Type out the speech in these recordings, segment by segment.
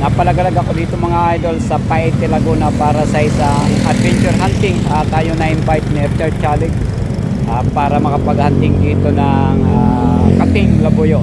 Napalagalag ako dito mga idol sa Paete, Laguna para sa isang adventure hunting. Tayo na invite ni Richard Chalig para makapag-hunting dito ng kating labuyo.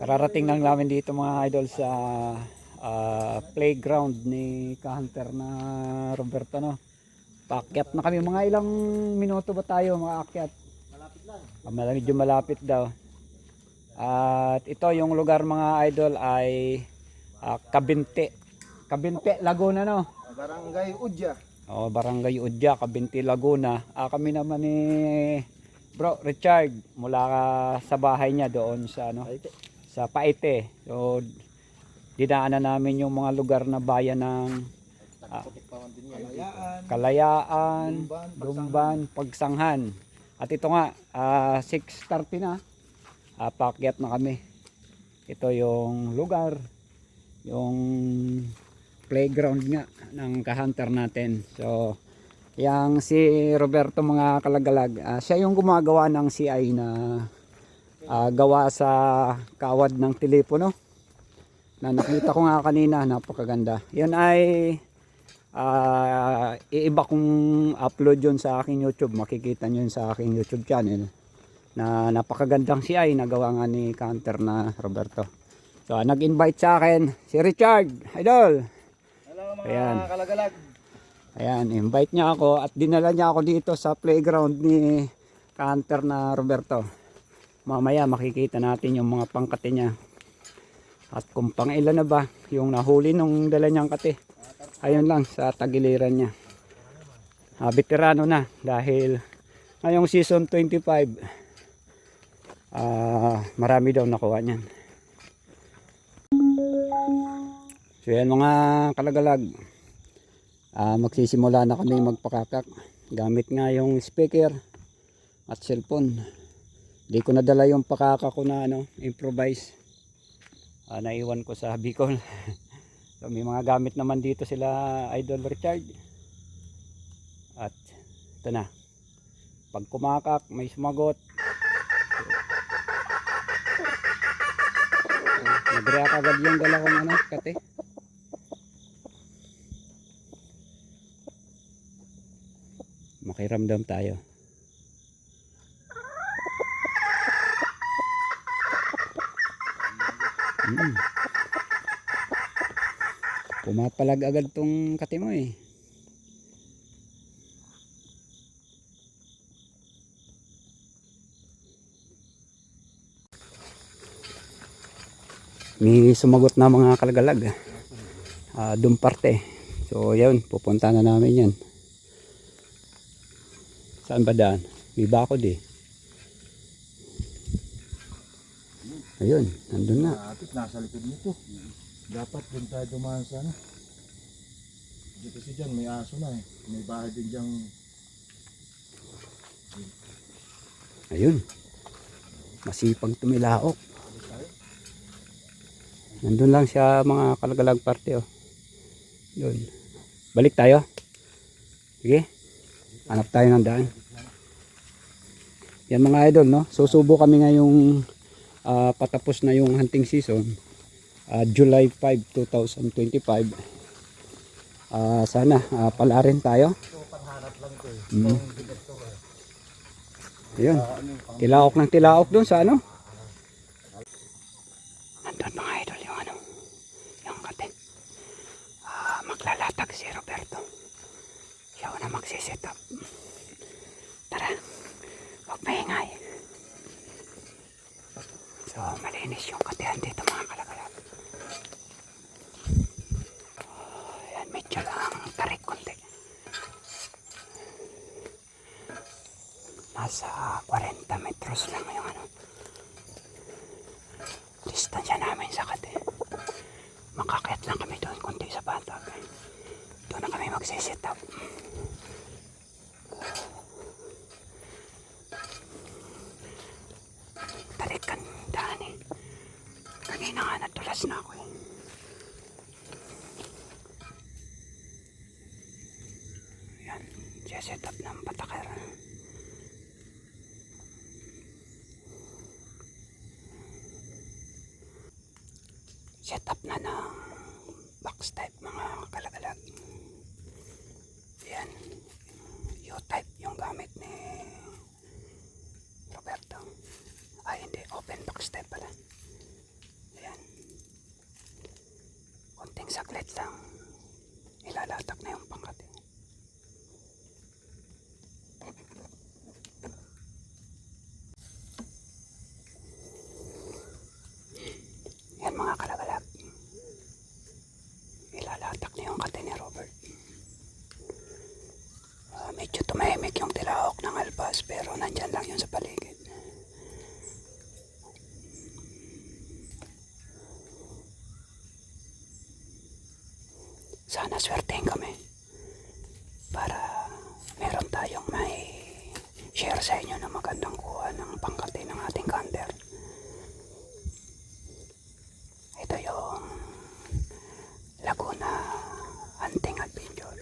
Kararating lang namin dito mga idol sa playground ni ka-hunter na Roberto, no. Paakyat na kami, mga ilang minuto ba tayo makaakyat? Malapit lang. Medyo malapit daw. At ito yung lugar mga idol ay Kabinte. Kabinte, Laguna, no. Barangay Udya. Oh, Barangay Udya, Kabinte, Laguna. Kami naman ni Bro Richard mula sa bahay niya doon sa sa Paete. So dinaanan namin yung mga lugar na bayan ng Kalayaan, Lumban, Pagsanghan. At ito nga 6:30 na. Paakyat na kami. Ito yung lugar, yung playground nga ng ka-hunter natin. So yang si Roberto mga kalagalag, siya yung gumagawa ng CI na gawa sa kawad ng telepono na nakita ko nga kanina, napakaganda. Yan ay iiba kong upload yun sa aking YouTube. Makikita nyo yun sa aking YouTube channel na napakagandang CI na gawa nga ni ka-hunter na Roberto. So nag-invite sa akin si Richard, idol. Hello mga kalagalag. Ayan, invite niya ako at dinala niya ako dito sa playground ni ka-hunter na Roberto. Mamaya makikita natin yung mga pangkate niya at kung pang ilan na ba yung nahuli nung dala niyang kate. Ayun lang sa tagiliran niya. Veterano na dahil ngayong season 25 marami daw nakuha niyan. So yan mga kalagalag, magsisimula na kami magpakakak gamit nga yung speaker at cellphone. Di ko nadala yung pakaka ko na improvise. Naiwan ko sa Bicol. So may mga gamit naman dito sila Idol Richard. At ito na. Pag kumakak, may sumagot. Nag-react agad yung dalawang kate. Makiramdam tayo. Pumapalag agad tong kate mo eh. May sumagot na mga kalagalag. Doon parte. So yun, pupunta na namin yan. Saan ba daan? May bakod eh. Ayun, nandun na. Nasa likod nito. Dapat din tayo dumaan sana. Hindi kasi dyan may aso na eh. May bahay din dyan. Ayun. Masipag tumilaok. Nandun lang siya mga kalagalag parte oh. Doon. Balik tayo. Sige. Hanap tayo ng daan. Yan mga idol, no. Susubo kami ngayong patapos na yung hunting season. July 5, 2025. Sana pala rin tayo. Ayun. Tilaok ng tilaok doon sa ano. Doon mga idol yung ano, yung kate. Maglalatag si Roberto. Siya na magsiset up. Tara, huwag maingay. So, malinis yung katehan dito mga kalagalag. Ayan, medyo lang tarik konti. Nasa 40 metros lang yung ano, distansya namin sa kate. Makakit lang kami doon konti sa batag. Doon na kami magsiset up. Talikan daan eh. Kanina nga natulas na ako eh. Yan, set up ng patakar. Set up na ng box type mga kalagalag. Yan, U-type yung gamit ni Roberto. Ay hindi, open box type pala. Ayan. Konting saglit lang. Ilalatak na yung pangkat. Yan mga kalagalag. Ilalatak na yung kate ni Robert. Medyo tumahimik yung tilahok ng albas pero nandyan lang yun sa paligid. Sana swertein kami para meron tayong may share sa inyo na magandang kuha ng pangkate ng ating canter. Ito yung Laguna Hunting Adventure.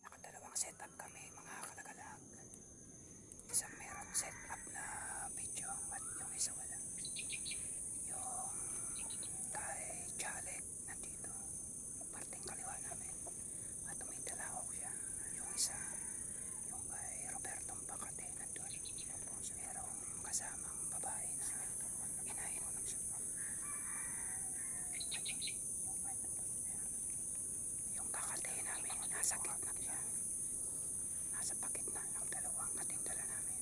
Nakadalawang setup kami mga kalagalag. Isang merong setup na video at yung isa wala. Yung kay Jalek nandito, parting kaliwa namin. At may dalawak siya. Yung isa, yung kay Robertong Pakate nandun. Merong kasamang babae na inahin mo lang siya. Yung kakate namin nasa gitna siya. Nasa pakitna ng dalawang katindala namin.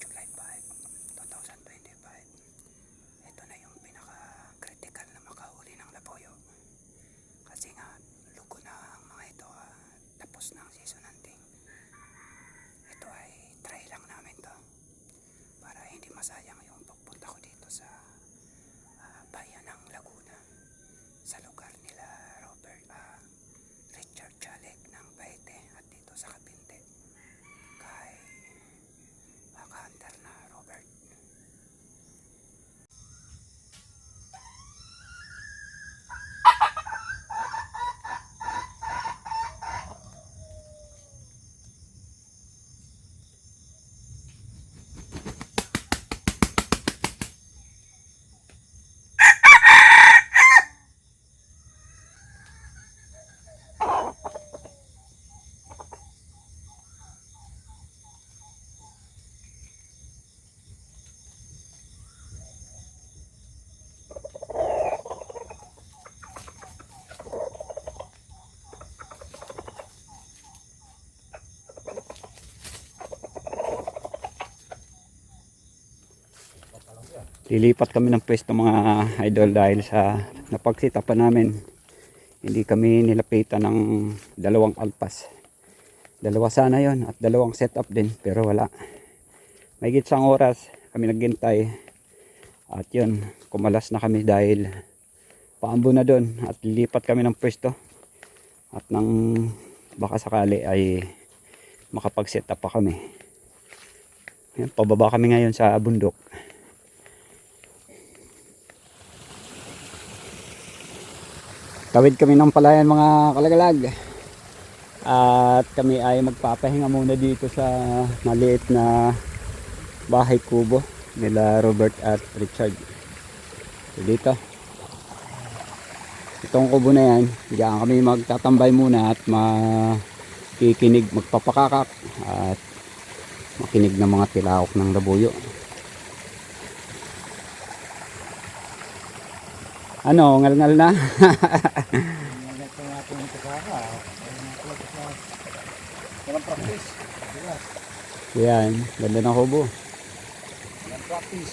July 5, 2025. Ito na yung pinaka-critical na makahuli ng laboyo. Kasi nga, lugo na ang mga ito. Tapos na ang season hunting. Ito ay try lang namin to. Para hindi masayang yung pagpunta ko dito sa bayan ng Laguna. Sa lugar nila Richard Jalek ng Paete at dito sa Kapinte kay hunter na Robert. Lilipat kami ng pwesto mga idol dahil sa napagsitapan namin. Hindi kami nilapitan ng dalawang alpas. Dalawa sana yon at dalawang setup din pero wala. May gitsang oras kami naghintay at yun, kumalas na kami dahil paambo na doon at lilipat kami ng pwesto. At nang baka sakali ay makapag-set up pa kami. Yan, pababa kami ngayon sa bundok. Tawid kami ng palayan mga kalagalag. At kami ay magpapahinga muna dito sa maliit na bahay kubo nila Robert at Richard. So dito, itong kubo na yan, diyan kami magtatambay muna at makikinig, magpapakakak at makinig ng mga tilaok ng labuyo. Ano, ngal-ngal na? Walang practice. Yan, ganda ng kubo. Walang practice.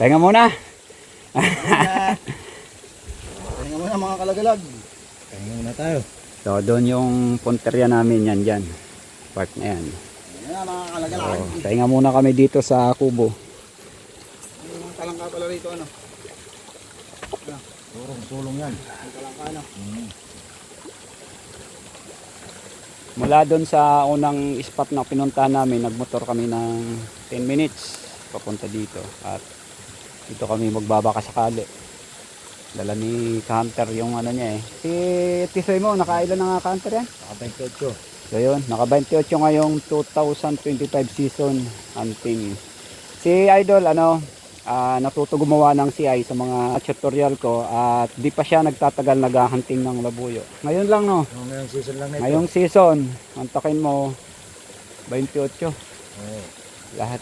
Pahinga muna. Pahinga muna mga kalagalag. Pahinga muna tayo. So, doon yung punterya namin yan dyan. Part na yan. Ayan na mga kalagalag. So, pahinga muna kami dito sa kubo. May mga talangka pala rito ano. Tulong yan. Ang talangka ano. Mula doon sa unang spot na pinuntahan namin, nagmotor kami ng 10 minutes papunta dito. At dito kami magbabaka sakali. Dala ni Hunter yung ano niya eh. Si Tisoy mo, nakailan na nga Hunter yan? Naka 28. So yun, naka 28 ngayong 2025 season hunting. Si Idol natuto gumawa ng CI sa mga tutorial ko at di pa siya nagtatagal naghahunting ng labuyo. Ngayon lang no. Ngayong season lang nito. Ngayong season, antakin mo 28 Oo. lahat.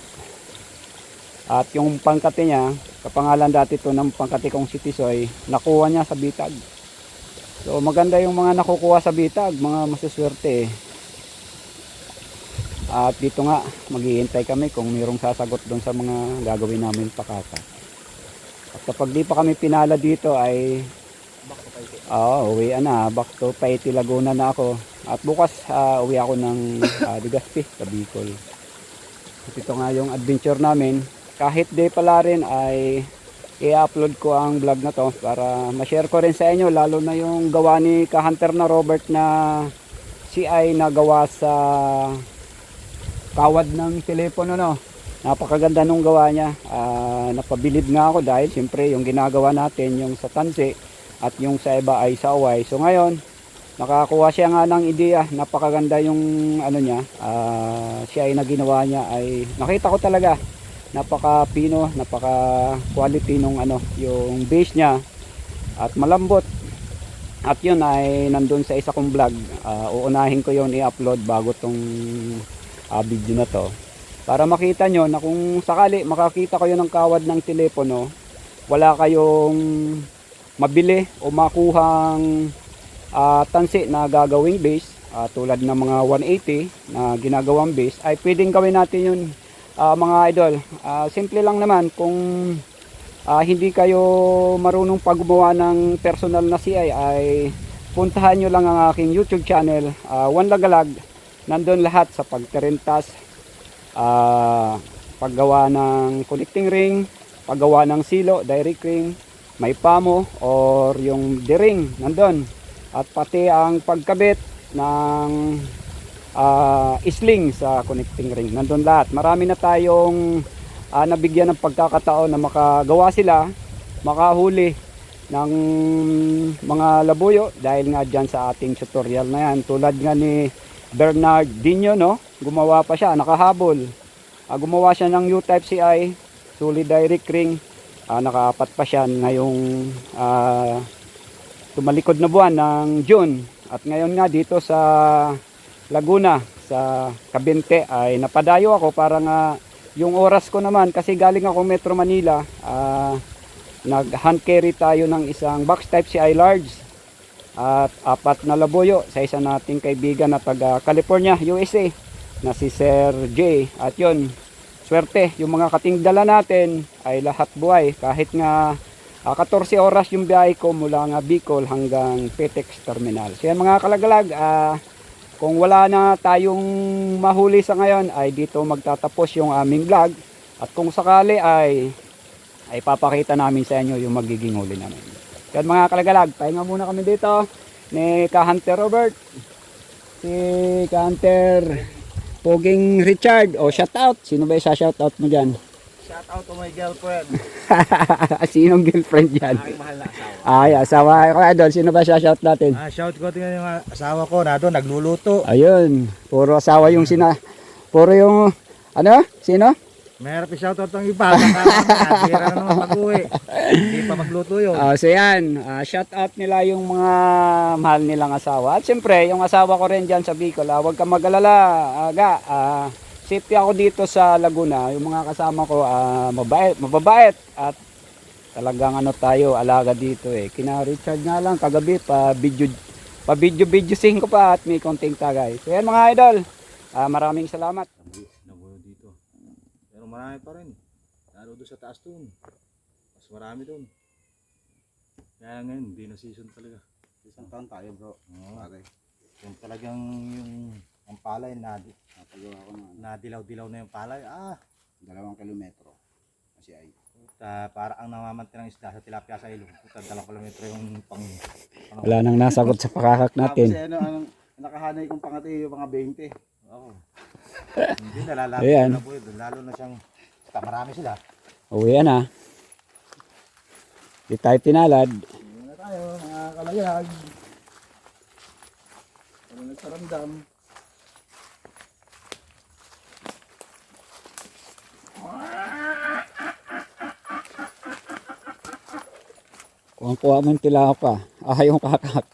At yung pangkati niya, kapangalan dati to ng pangkati kong si Tisoy, nakuha niya sa bitag. So maganda yung mga nakukuha sa bitag, mga masuswerte eh. At dito nga, maghihintay kami kung mayroong sasagot doon sa mga gagawin namin pakaka. At kapag di pa kami pinala dito ay uwi na, back to Paiti Laguna na ako. At bukas uwi ako ng Legazpi sa Bicol. At ito nga yung adventure namin. Kahit day pala rin ay i-upload ko ang vlog na to para ma-share ko rin sa inyo, lalo na yung gawa ni Ka-Hunter na Robert na CI na gawa sa kawad ng telepono no. Napakaganda nung gawa niya. Napabilib nga ako dahil siyempre yung ginagawa natin yung sa tansi at yung sa iba ay sa away. So ngayon nakakuha siya nga ng ideya, napakaganda yung ano niya, siya ay na ginawa niya ay nakita ko talaga napaka pino, napaka quality nung yung base niya at malambot. At yun ay nandun sa isa kong vlog. Uunahin ko yun i-upload bago tong video na to para makita nyo na kung sakali makakita kayo ng kawad ng telepono, wala kayong mabili o makuhang tansi na gagawing base tulad ng mga 180 na ginagawang base, ay pwedeng gawin natin yun mga idol. Simple lang naman kung hindi kayo marunong paggumawa ng personal na CI ay puntahan nyo lang ang aking YouTube channel, One Lagalag. Nandun lahat sa pagterintas, paggawa ng connecting ring, paggawa ng silo, direct ring, may pamo or yung D-ring nandun. At pati ang pagkabit ng isling sa connecting ring, nandun lahat. Marami na tayong nabigyan ng pagkakataon na makagawa sila, makahuli ng mga labuyo dahil nga dyan sa ating tutorial na yan. Tulad nga ni Bernardinho no, gumawa pa siya, nakahabol. Gumawa siya ng U-type CI, solid direct ring, nakaapat pa siya ngayong tumalikod na buwan ng June. At ngayon nga dito sa Laguna, sa Cabente ay napadayo ako para nga yung oras ko naman, kasi galing ako Metro Manila, nag hand carry tayo ng isang box type CI large at 4 na labuyo sa isa nating kaibigan na taga California, USA na si Sir J. At yun, swerte, yung mga katingdala natin ay lahat buhay, kahit nga 14 oras yung biyahe ko mula nga Bicol hanggang Petex Terminal. So yan mga kalagalag, kung wala na tayong mahuli sa ngayon ay dito magtatapos yung aming vlog. At kung sakali ay papakita namin sa inyo yung magiging huli namin. Yan mga kalagalag, pahinga muna kami dito ni Ka-Hunter Robert, si Ka-Hunter Poging Richard. O shout out, sino ba yung shout out mo dyan? Shout out to my girlfriend. Sinong girlfriend dyan? Aking mahal na asawa. Ay, asawa ko idol, sino ba shout natin? Shout ko tingnan yung asawa ko na doon nagluluto. Ayun, puro asawa yung puro yung, ano, sino? Mahirap i-shoutout ang iba. Bira na naman pag-uwi. Hindi pa magluto yun. So yan, shout out nila yung mga mahal nilang asawa. At siyempre, yung asawa ko rin dyan sa Bicol, huwag kang mag-alala, aga. Safety ako dito sa Laguna. Yung mga kasama ko, mababait. At talagang tayo, alaga dito eh. Kina Richard nga lang, kagabi, pa-video sing ko pa at may konting tagay. So yan mga idol, maraming salamat. Dito. Pero marami pa rin. Lalo doon sa taas doon. Mas marami doon. Kaya ngayon, hindi na season talaga. Isang taon tayo bro. Pare. Yung talagang yung ang palay Napagawa ko ng nadilaw-dilaw na yung palay. 2 kilometro. Kasi ay Para ang namamantin ng isda sa tilapia sa ilong. 2 kilometro yung pang Wala nang nasagot sa pakakak natin. Kasi ang nakahanay kong pangati yung mga 20. Oo. Hindi nalalapit Ayan. na po yun. Lalo na siyang marami sila. Uwi na. Di tayo pinalad. Hindi na tayo mga kalagag. Ano nagsaramdam? Kuha mo yung tilapa. Yung kakak.